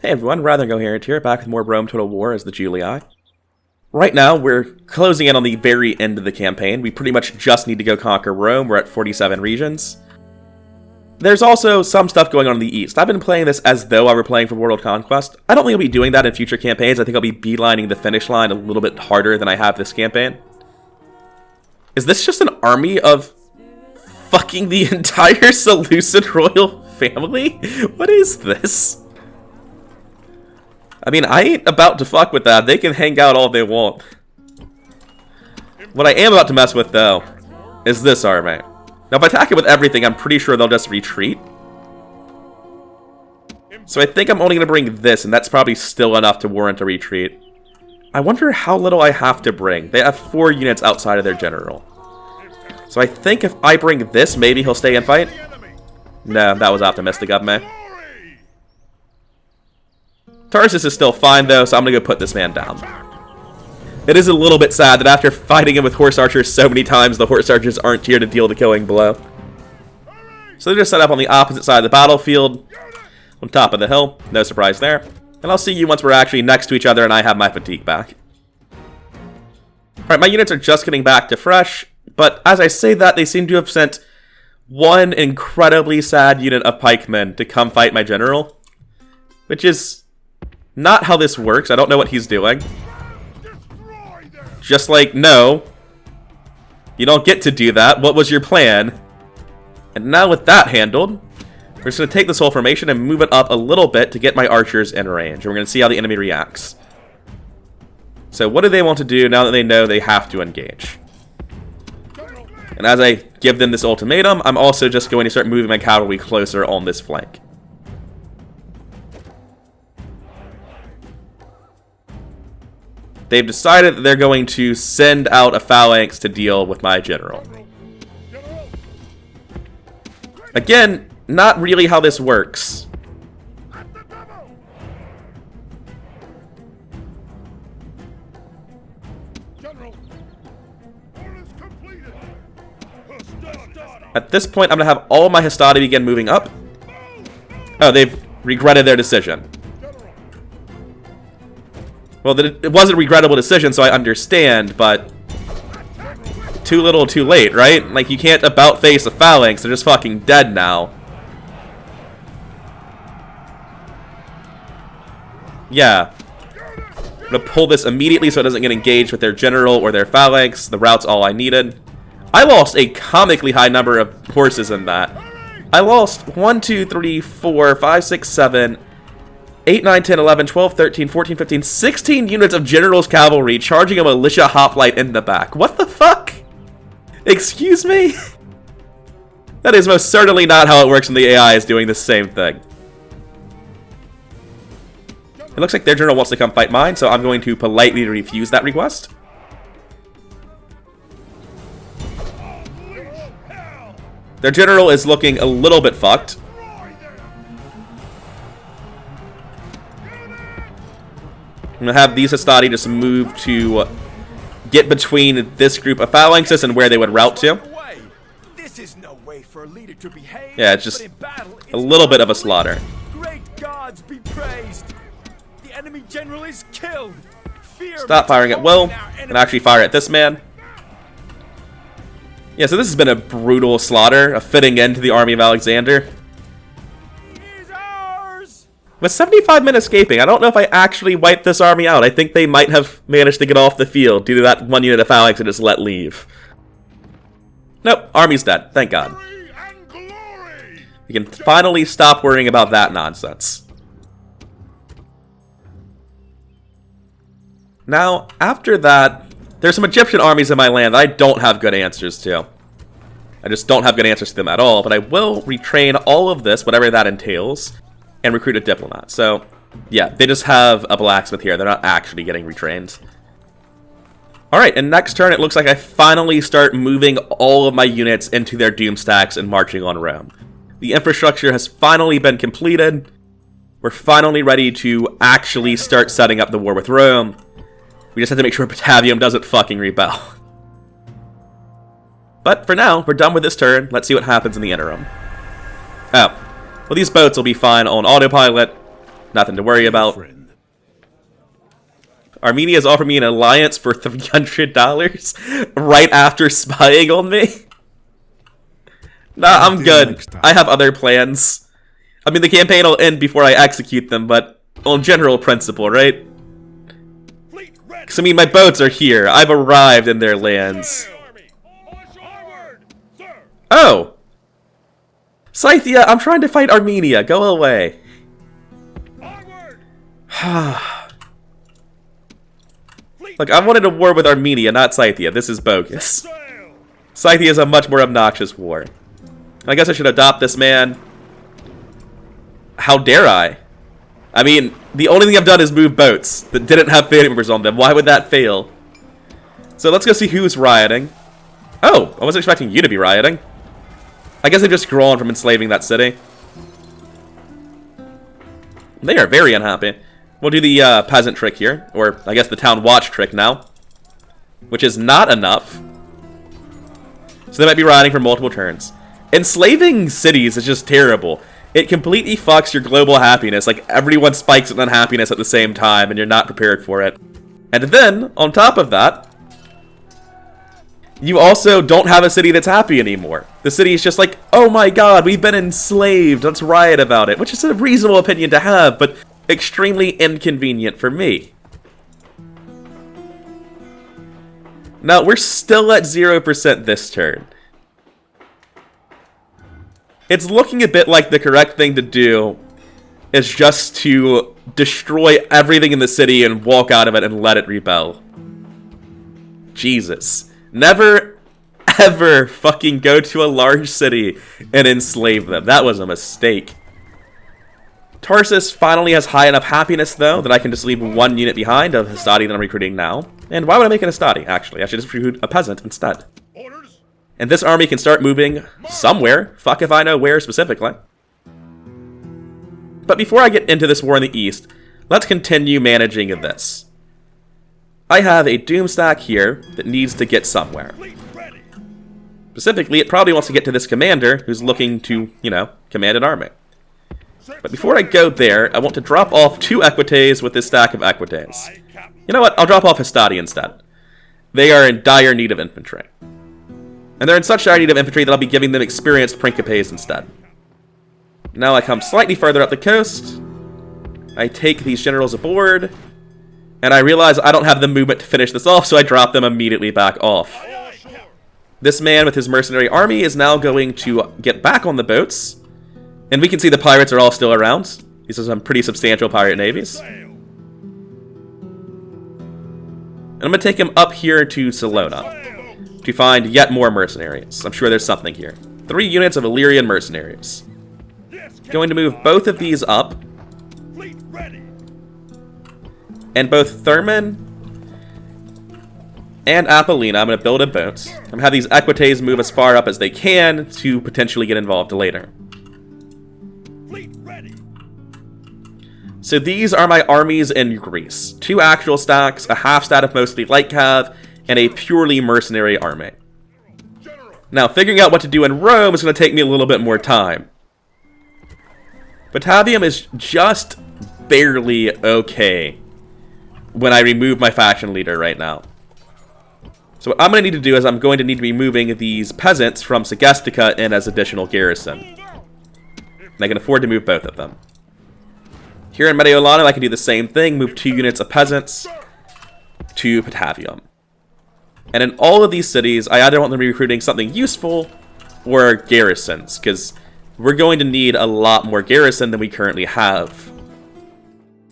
Hey everyone, Rather Incoherent here, back with more Rome Total War as the Julii. Right now, we're closing in on the very end of the campaign. We pretty much just need to go conquer Rome. We're at 47 regions. There's also some stuff going on in the east. I've been playing this as though I were playing for World Conquest. I don't think I'll be doing that in future campaigns. I think I'll be beelining the finish line a little bit harder than I have this campaign. Is this just an army of fucking the entire Seleucid royal family? What is this? I mean, I ain't about to fuck with that. They can hang out all they want. What I am about to mess with, though, is this army. Now, if I attack it with everything, I'm pretty sure they'll just retreat. So I think I'm only going to bring this, and that's probably still enough to warrant a retreat. I wonder how little I have to bring. They have 4 units outside of their general. So I think if I bring this, maybe he'll stay and fight. No, that was optimistic of me. Tarsus is still fine, though, so I'm going to go put this man down. It is a little bit sad that after fighting him with horse archers so many times, the horse archers aren't here to deal the killing blow. So they're just set up on the opposite side of the battlefield, on top of the hill. No surprise there. And I'll see you once we're actually next to each other and I have my fatigue back. Alright, my units are just getting back to fresh, but as I say that, they seem to have sent one incredibly sad unit of pikemen to come fight my general, which is not how this works. I don't know what he's doing. Just like, no. You don't get to do that. What was your plan? And now with that handled, we're just going to take this whole formation and move it up a little bit to get my archers in range. And we're going to see how the enemy reacts. So what do they want to do now that they know they have to engage? And as I give them this ultimatum, I'm also just going to start moving my cavalry closer on this flank. They've decided that they're going to send out a phalanx to deal with my general. Again, not really how this works. At this point, I'm going to have all my Hastati begin moving up. Oh, they've regretted their decision. Well, it was a regrettable decision, so I understand, but too little, too late, right? Like, you can't about-face a phalanx. They're just fucking dead now. Yeah. I'm gonna pull this immediately so it doesn't get engaged with their general or their phalanx. The route's all I needed. I lost a comically high number of horses in that. I lost 1, 2, 3, 4, 5, 6, 7... 8, 9, 10, 11, 12, 13, 14, 15, 16 units of General's Cavalry charging a militia hoplite in the back. What the fuck? Excuse me? That is most certainly not how it works when the AI is doing the same thing. It looks like their general wants to come fight mine, so I'm going to politely refuse that request. Their general is looking a little bit fucked. I'm going to have these Hastati just move to get between this group of phalanxes and where they would route to. Yeah, it's just a little bit of a slaughter. Great gods be praised. The enemy general is killed. Stop firing at will and actually fire at this man. Yeah, so this has been a brutal slaughter, a fitting end to the army of Alexander. With 75 men escaping, I don't know if I actually wiped this army out. I think they might have managed to get off the field due to that one unit of phalanx and just let leave. Nope, army's dead. Thank God. We can finally stop worrying about that nonsense. Now, after that, there's some Egyptian armies in my land that I don't have good answers to. I just don't have good answers to them at all, but I will retrain all of this, whatever that entails, and recruit a diplomat. So, yeah, they just have a blacksmith here. They're not actually getting retrained. Alright, and next turn, it looks like I finally start moving all of my units into their doom stacks and marching on Rome. The infrastructure has finally been completed. We're finally ready to actually start setting up the war with Rome. We just have to make sure Batavium doesn't fucking rebel. But for now, we're done with this turn. Let's see what happens in the interim. Oh. Well, these boats will be fine on autopilot. Nothing to worry about. Armenia's offered me an alliance for $300 right after spying on me. Nah, I'm good. I have other plans. I mean, the campaign will end before I execute them, but on general principle, right? Because, I mean, my boats are here. I've arrived in their lands. Oh! Scythia, I'm trying to fight Armenia. Go away. Look, I wanted a war with Armenia, not Scythia. This is bogus. Scythia is a much more obnoxious war. I guess I should adopt this man. How dare I? I mean, the only thing I've done is move boats that didn't have family members on them. Why would that fail? So let's go see who's rioting. Oh, I wasn't expecting you to be rioting. I guess they've just grown from enslaving that city. They are very unhappy. We'll do the peasant trick here, or I guess the town watch trick now, which is not enough. So they might be rioting for multiple turns. Enslaving cities is just terrible. It completely fucks your global happiness. Like, everyone spikes in unhappiness at the same time, and you're not prepared for it. And then, on top of that, you also don't have a city that's happy anymore. The city is just like, oh my god, we've been enslaved, let's riot about it. Which is a reasonable opinion to have, but extremely inconvenient for me. Now, we're still at 0% this turn. It's looking a bit like the correct thing to do is just to destroy everything in the city and walk out of it and let it rebel. Jesus. Never, ever fucking go to a large city and enslave them. That was a mistake. Tarsus finally has high enough happiness, though, that I can just leave one unit behind of Hastati that I'm recruiting now. And why would I make an Hastati, actually? I should just recruit a peasant instead. And this army can start moving somewhere. Fuck if I know where specifically. But before I get into this war in the east, let's continue managing this. I have a doom stack here that needs to get somewhere. Specifically, it probably wants to get to this commander who's looking to, you know, command an army. But before I go there, I want to drop off 2 equites with this stack of equites. You know what? I'll drop off Hastati instead. They are in dire need of infantry. And they're in such dire need of infantry that I'll be giving them experienced Principes instead. Now I come slightly further up the coast. I take these generals aboard. And I realize I don't have the movement to finish this off, so I drop them immediately back off. This man with his mercenary army is now going to get back on the boats. And we can see the pirates are all still around. These are some pretty substantial pirate navies. And I'm going to take him up here to Salona to find yet more mercenaries. I'm sure there's something here. 3 units of Illyrian mercenaries. Going to move both of these up. And both Thurman and Apollina, I'm going to build a boat. I'm going to have these equites move as far up as they can to potentially get involved later. So these are my armies in Greece. 2 actual stacks, a half stat of mostly light cav, and a purely mercenary army. Now, figuring out what to do in Rome is going to take me a little bit more time. Batavium is just barely okay when I remove my faction leader right now. So what I'm going to need to do is I'm going to need to be moving these peasants from Segestica in as additional garrison. And I can afford to move both of them. Here in Mediolanum, I can do the same thing, move 2 units of peasants to Batavium. And in all of these cities, I either want them to be recruiting something useful or garrisons, because we're going to need a lot more garrison than we currently have.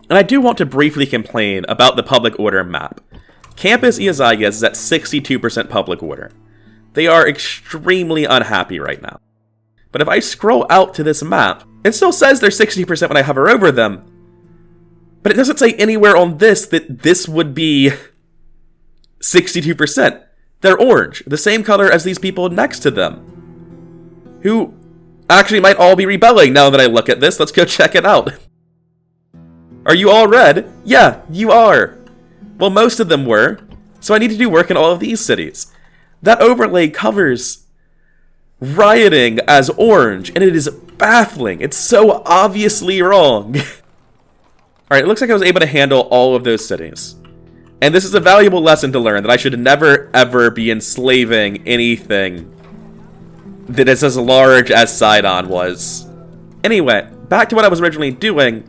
And I do want to briefly complain about the public order map. Campus Iazyges is at 62% public order. They are extremely unhappy right now. But if I scroll out to this map, it still says they're 60% when I hover over them. But it doesn't say anywhere on this that this would be 62%. They're orange, the same color as these people next to them, who actually might all be rebelling now that I look at this. Let's go check it out. Are you all red? Yeah, you are. Well, most of them were, so I need to do work in all of these cities. That overlay covers rioting as orange, and it is baffling. It's so obviously wrong. Alright, it looks like I was able to handle all of those cities. And this is a valuable lesson to learn, that I should never, ever be enslaving anything that is as large as Sidon was. Anyway, back to what I was originally doing.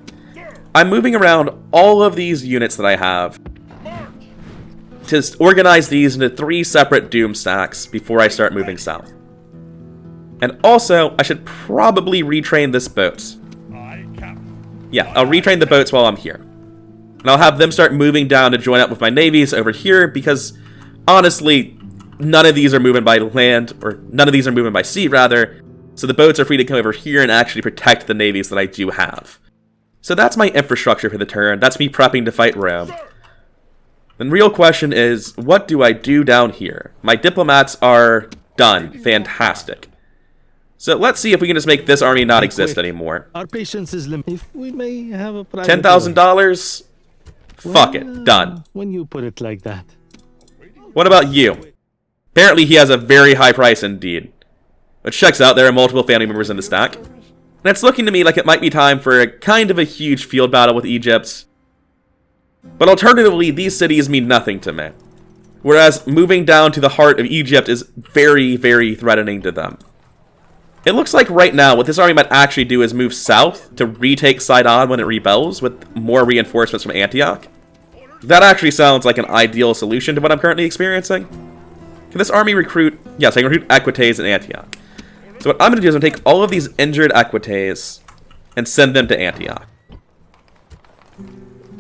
I'm moving around all of these units that I have to organize these into 3 separate doom stacks before I start moving south. And also, I should probably retrain this boat. Yeah, I'll retrain the boats while I'm here. And I'll have them start moving down to join up with my navies over here, because honestly, none of these are moving by land, or none of these are moving by sea, rather. So the boats are free to come over here and actually protect the navies that I do have. So that's my infrastructure for the turn. That's me prepping to fight Rome. The real question is, what do I do down here? My diplomats are done. Fantastic. So let's see if we can just make this army not exist anymore. Our patience is limited. If we may have a $10,000? Fuck it. Done. When you put it like that. What about you? Apparently he has a very high price indeed. Which checks out, there are multiple family members in the stack. And it's looking to me like it might be time for a kind of a huge field battle with Egypt. But alternatively, these cities mean nothing to me. Whereas moving down to the heart of Egypt is very, very threatening to them. It looks like right now what this army might actually do is move south to retake Sidon when it rebels with more reinforcements from Antioch. That actually sounds like an ideal solution to what I'm currently experiencing. Can this army recruit? Yes, I can recruit Equites in Antioch. So what I'm going to do is I'm going to take all of these injured Equites and send them to Antioch,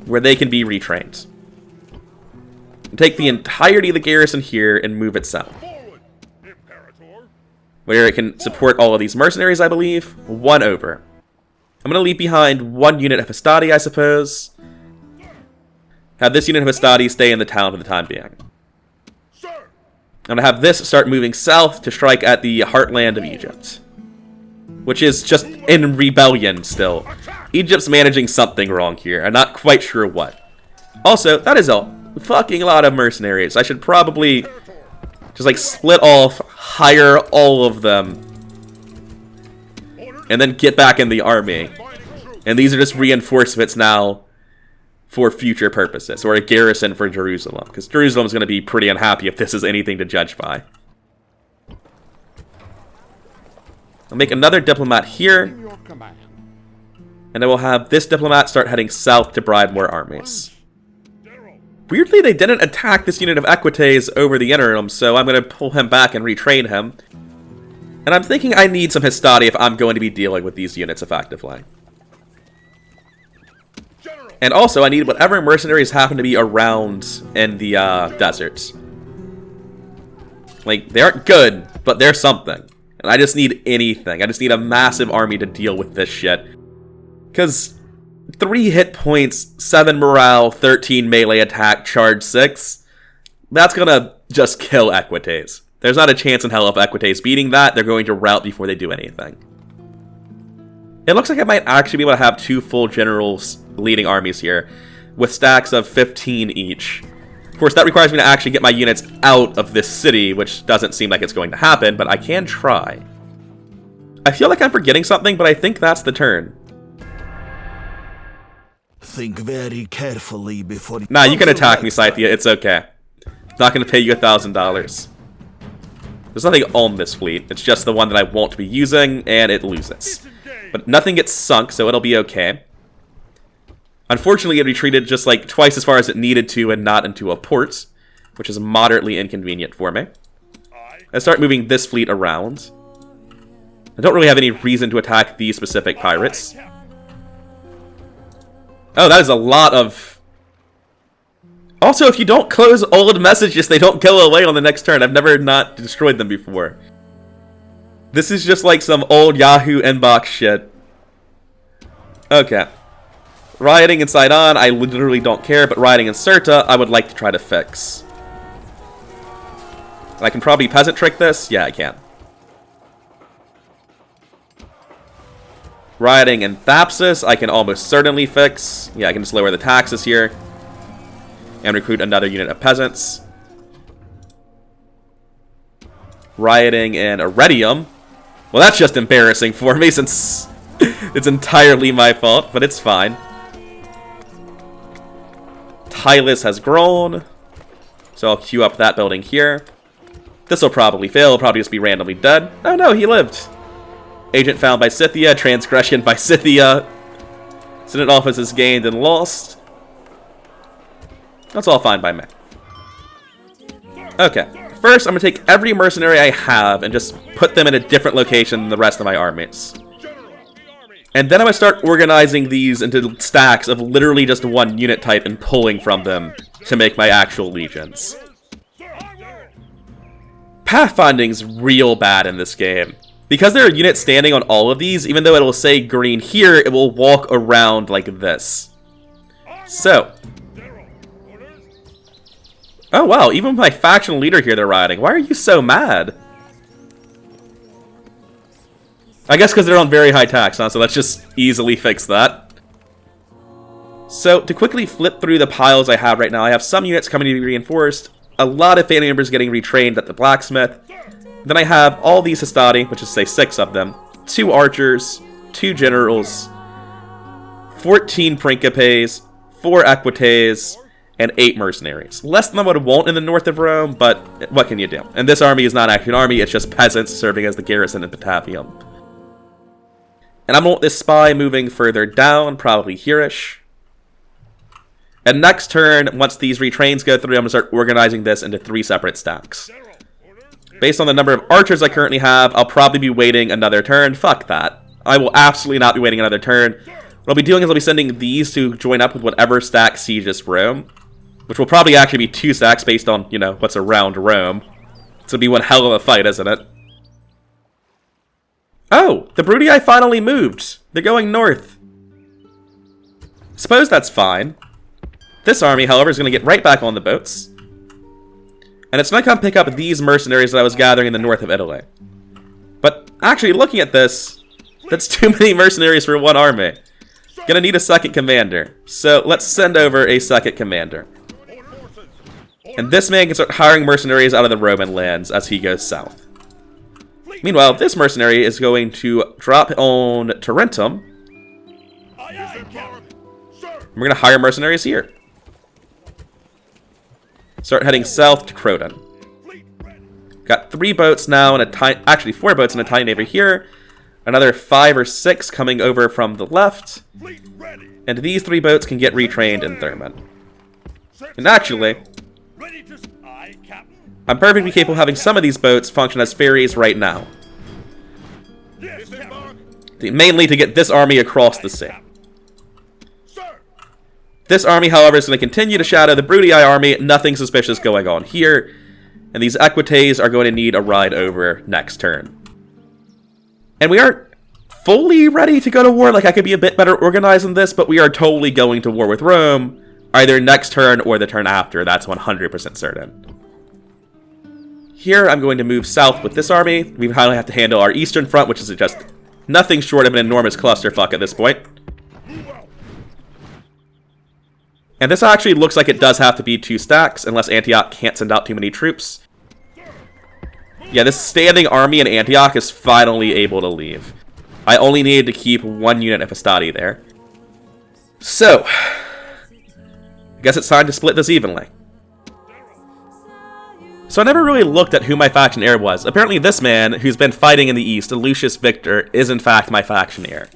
where they can be retrained. And take the entirety of the garrison here and move it south, where it can support all of these mercenaries, I believe. 1 over. I'm going to leave behind 1 unit of Hastati, I suppose. Have this unit of Hastati stay in the town for the time being. I'm going to have this start moving south to strike at the heartland of Egypt, which is just in rebellion still. Egypt's managing something wrong here. I'm not quite sure what. Also, that is a fucking lot of mercenaries. I should probably just like split off, hire all of them, and then get back in the army. And these are just reinforcements now for future purposes, or a garrison for Jerusalem, because Jerusalem's going to be pretty unhappy if this is anything to judge by. I'll make another diplomat here, and I will have this diplomat start heading south to bribe more armies. Weirdly, they didn't attack this unit of Equites over the interim, so I'm going to pull him back and retrain him. And I'm thinking I need some Hastati if I'm going to be dealing with these units effectively. And also, I need whatever mercenaries happen to be around in the deserts. Like, they aren't good, but they're something. And I just need anything. I just need a massive army to deal with this shit. Because 3 hit points, 7 morale, 13 melee attack, charge 6. That's gonna just kill Equites. There's not a chance in hell of Equites beating that. They're going to rout before they do anything. It looks like I might actually be able to have 2 full generals leading armies here, with stacks of 15 each. Of course, that requires me to actually get my units out of this city, which doesn't seem like it's going to happen, but I can try. I feel like I'm forgetting something, but I think that's the turn. Think very carefully before. Nah, you can attack me, Scythia. It's okay. I'm not going to pay you $1,000. There's nothing on this fleet. It's just the one that I won't be using, and it loses. But nothing gets sunk, so it'll be okay. Unfortunately, it retreated just like twice as far as it needed to and not into a port, which is moderately inconvenient for me. I start moving this fleet around. I don't really have any reason to attack these specific pirates. Oh, that is a lot of... Also, if you don't close old messages, they don't go away on the next turn. I've never not destroyed them before. This is just like some old Yahoo inbox shit. Okay. Rioting in Sidon, I literally don't care, but rioting in Sirta, I would like to try to fix. I can probably peasant trick this? Yeah, I can. Rioting in Thapsus, I can almost certainly fix. Yeah, I can just lower the taxes here. And recruit another unit of peasants. Rioting in Iridium. Well, that's just embarrassing for me since it's entirely my fault, but it's fine. Hylas has grown. So I'll queue up that building here. This will probably fail. It'll probably just be randomly dead. Oh no, he lived. Agent found by Scythia. Transgression by Scythia. Incident office is gained and lost. That's all fine by me. Okay. First, I'm going to take every mercenary I have and just put them in a different location than the rest of my armies. And then I'm going to start organizing these into stacks of literally just one unit type and pulling from them to make my actual legions. Pathfinding's real bad in this game. Because there are units standing on all of these, even though it'll say green here, it will walk around like this. So. Oh wow, even my faction leader here they're riding. Why are you so mad? I guess because they're on very high tax, huh? So let's just easily fix that. So, to quickly flip through the piles I have right now, I have some units coming to be reinforced, a lot of family members getting retrained at the blacksmith. Then I have all these Hastati, which is, say, 6 of them, 2 archers, 2 generals, 14 Principes, 4 Equites, and 8 mercenaries. Less than what I want in the north of Rome, but what can you do? And this army is not actually an army, it's just peasants serving as the garrison in Batavium. And I'm going to want this spy moving further down, probably here-ish. And next turn, once these retrains go through, I'm going to start organizing this into 3 separate stacks. Based on the number of archers I currently have, I'll probably be waiting another turn. Fuck that. I will absolutely not be waiting another turn. What I'll be doing is I'll be sending these to join up with whatever stack sieges Rome. Which will probably actually be 2 stacks based on, you know, what's around Rome. It's going to be one hell of a fight, isn't it? Oh, the Brudii finally moved. They're going north. Suppose that's fine. This army, however, is going to get right back on the boats. And it's going to come pick up these mercenaries that I was gathering in the north of Italy. But actually, looking at this, that's too many mercenaries for one army. Gonna need a second commander. So let's send over a second commander. And this man can start hiring mercenaries out of the Roman lands as he goes south. Meanwhile, this mercenary is going to drop on Tarentum. We're going to hire mercenaries here. Start heading south to Croton. Got 3 boats now, and actually 4 boats in a tiny neighbor here. Another 5 or 6 coming over from the left. And these 3 boats can get retrained in Thurman. And actually, I'm perfectly capable of having some of these boats function as ferries right now. Mainly to get this army across the sea. This army, however, is going to continue to shadow the Brudii army. Nothing suspicious going on here. And these Equites are going to need a ride over next turn. And we aren't fully ready to go to war. Like, I could be a bit better organized than this, but we are totally going to war with Rome. Either next turn or the turn after. That's 100% certain. Here, I'm going to move south with this army. We finally have to handle our eastern front, which is just nothing short of an enormous clusterfuck at this point. And this actually looks like it does have to be 2 stacks, unless Antioch can't send out too many troops. Yeah, this standing army in Antioch is finally able to leave. I only needed to keep 1 unit of Hastati there. So, I guess it's time to split this evenly. So I never really looked at who my faction heir was. Apparently this man, who's been fighting in the east, Lucius Victor, is in fact my faction heir.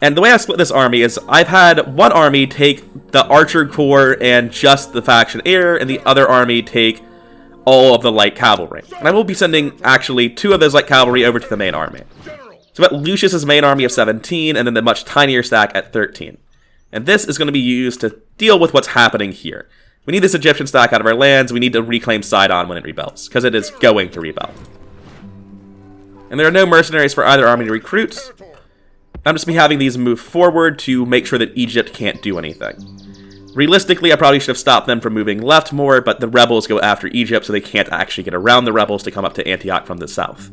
And the way I split this army is I've had one army take the archer corps and just the faction heir, and the other army take all of the light cavalry. And I will be sending, actually, 2 of those light cavalry over to the main army. So I've got Lucius's main army of 17, and then the much tinier stack at 13. And this is going to be used to deal with what's happening here. We need this Egyptian stack out of our lands. We need to reclaim Sidon when it rebels, because it is going to rebel. And there are no mercenaries for either army to recruit. I'm just going to be having these move forward to make sure that Egypt can't do anything. Realistically, I probably should have stopped them from moving left more, but the rebels go after Egypt, so they can't actually get around the rebels to come up to Antioch from the south.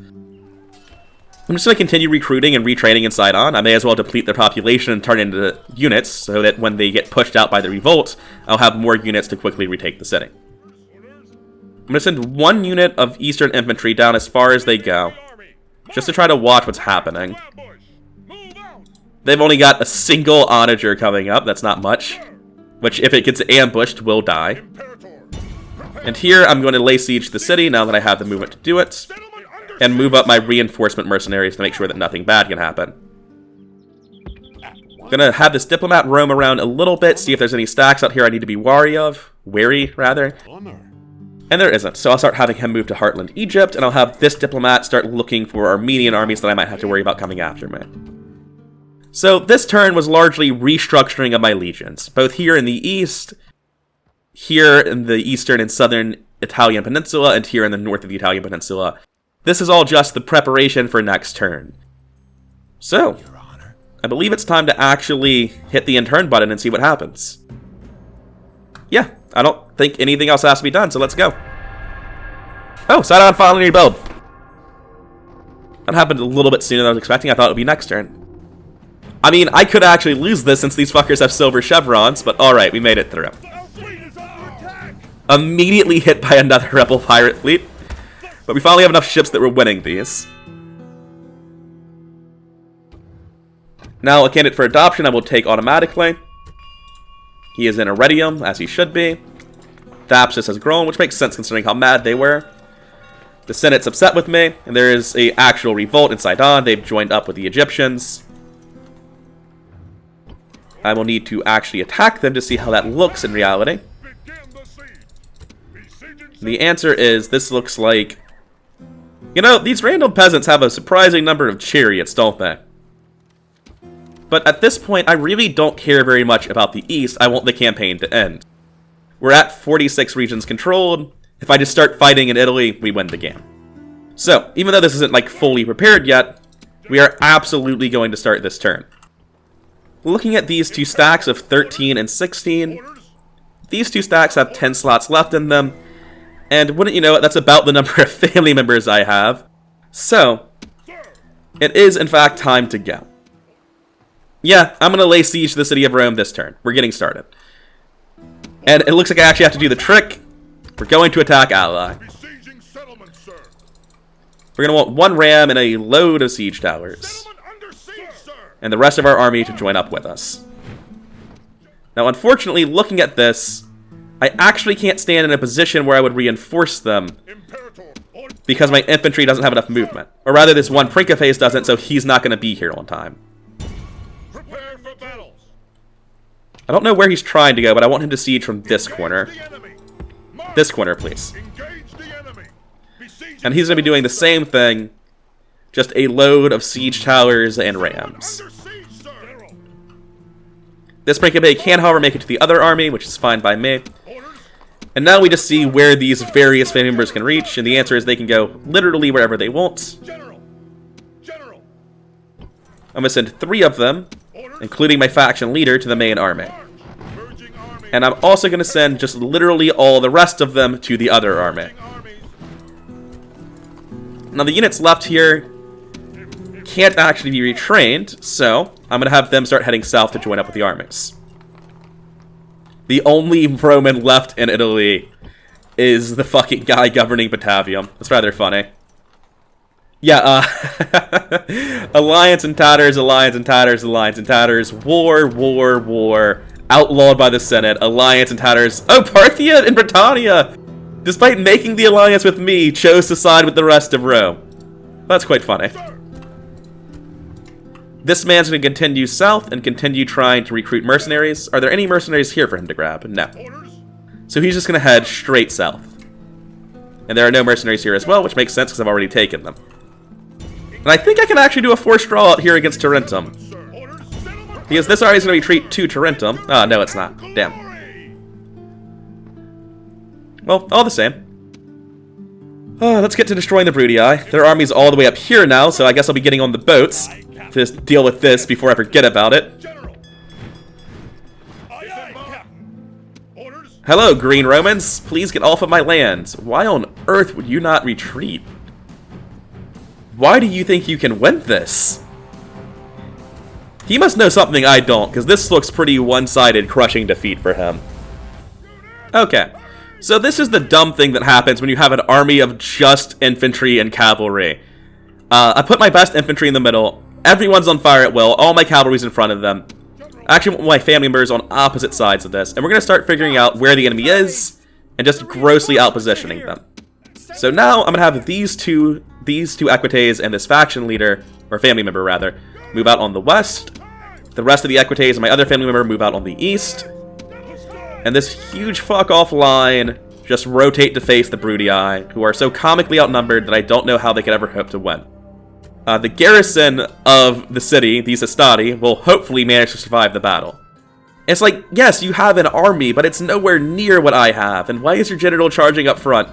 I'm just going to continue recruiting and retraining in Sidon. I may as well deplete their population and turn into units, so that when they get pushed out by the revolt, I'll have more units to quickly retake the city. I'm going to send 1 unit of Eastern infantry down as far as they go, just to try to watch what's happening. They've only got a single onager coming up, that's not much. which if it gets ambushed will die. And here I'm going to lay siege to the city now that I have the movement to do it, and move up my reinforcement mercenaries to make sure that nothing bad can happen. I'm gonna have this diplomat roam around a little bit, see if there's any stacks out here I need to be wary, rather. And there isn't, so I'll start having him move to Heartland, Egypt, and I'll have this diplomat start looking for Armenian armies that I might have to worry about coming after me. So this turn was largely restructuring of my legions, both here in the east, here in the eastern and southern Italian peninsula, and here in the north of the Italian peninsula. This is all just the preparation for next turn. So, I believe it's time to actually hit the end turn button and see what happens. Yeah, I don't think anything else has to be done, so let's go. Oh, Sidon finally rebuild. That happened a little bit sooner than I was expecting. I thought it would be next turn. I mean, I could actually lose this since these fuckers have silver chevrons, but alright, we made it through. Immediately hit by another rebel pirate fleet. But we finally have enough ships that we're winning these. Now, a candidate for adoption I will take automatically. He is in Iridium, as he should be. Thapsus has grown, which makes sense considering how mad they were. The Senate's upset with me, and there is an actual revolt in Sidon. They've joined up with the Egyptians. I will need to actually attack them to see how that looks in reality. And the answer is, this looks like... You know, these random peasants have a surprising number of chariots, don't they? But at this point, I really don't care very much about the East. I want the campaign to end. We're at 46 regions controlled. If I just start fighting in Italy, we win the game. So, even though this isn't, like, fully prepared yet, we are absolutely going to start this turn. Looking at these two stacks of 13 and 16, these two stacks have 10 slots left in them, and wouldn't you know it, that's about the number of family members I have. So, it is in fact time to go. Yeah, I'm going to lay siege to the city of Rome this turn. We're getting started. And it looks like I actually have to do the trick. We're going to attack ally. We're going to want one ram and a load of siege towers. And the rest of our army to join up with us. Now, unfortunately, looking at this, I actually can't stand in a position where I would reinforce them because my infantry doesn't have enough movement. Or rather, this one Princaphase doesn't, so he's not going to be here on time. I don't know where he's trying to go, but I want him to siege from this corner. This corner, please. And he's going to be doing the same thing, just a load of siege towers and rams. This Princaphase can, however, make it to the other army, which is fine by me. And now we just see where these various family members can reach, and the answer is they can go literally wherever they want. I'm going to send 3 of them, including my faction leader, to the main army. And I'm also going to send just literally all the rest of them to the other army. Now the units left here can't actually be retrained, so I'm going to have them start heading south to join up with the armies. The only Roman left in Italy is the fucking guy governing Batavium. That's rather funny. Yeah, Alliance and Tatters, Alliance and Tatters, Alliance and Tatters, war, war, war, outlawed by the Senate, Alliance and Tatters. Oh, Parthia and Britannia, despite making the alliance with me, chose to side with the rest of Rome. That's quite funny. This man's going to continue south and continue trying to recruit mercenaries. Are there any mercenaries here for him to grab? No. So he's just going to head straight south. And there are no mercenaries here as well, which makes sense because I've already taken them. And I think I can actually do a forced draw out here against Tarentum. Because this army is going to retreat to Tarentum. Oh, no, it's not. Damn. Well, all the same. Let's get to destroying the Brudii. Their army's all the way up here now, so I guess I'll be getting on the boats to just deal with this before I forget about it. Hello, Green Romans. Please get off of my land. Why on earth would you not retreat? Why do you think you can win this? He must know something I don't, because this looks pretty one-sided crushing defeat for him. Okay, so this is the dumb thing that happens when you have an army of just infantry and cavalry. I put my best infantry in the middle, everyone's on fire at will, all my cavalry's in front of them. I actually want my family members on opposite sides of this, and we're going to start figuring out where the enemy is, and just grossly outpositioning them. So now I'm going to have these two Equites and this faction leader, or family member rather, move out on the west. The rest of the Equites and my other family member move out on the east. And this huge fuck-off line just rotate to face the Brudii, who are so comically outnumbered that I don't know how they could ever hope to win. The garrison of the city, these Astadi, will hopefully manage to survive the battle. It's like, yes, you have an army, but it's nowhere near what I have, and why is your general charging up front?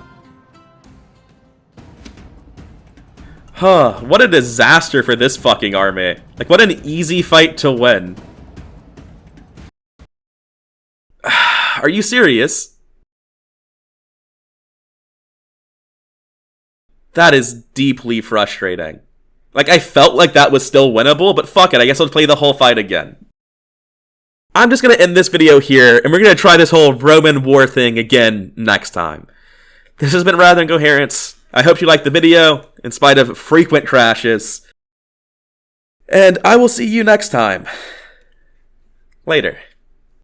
Huh, what a disaster for this fucking army. Like, what an easy fight to win. Are you serious? That is deeply frustrating. Like, I felt like that was still winnable, but fuck it, I guess I'll play the whole fight again. I'm just gonna end this video here, and we're gonna try this whole Roman war thing again next time. This has been Rather Incoherent. I hope you liked the video, in spite of frequent crashes. And I will see you next time. Later.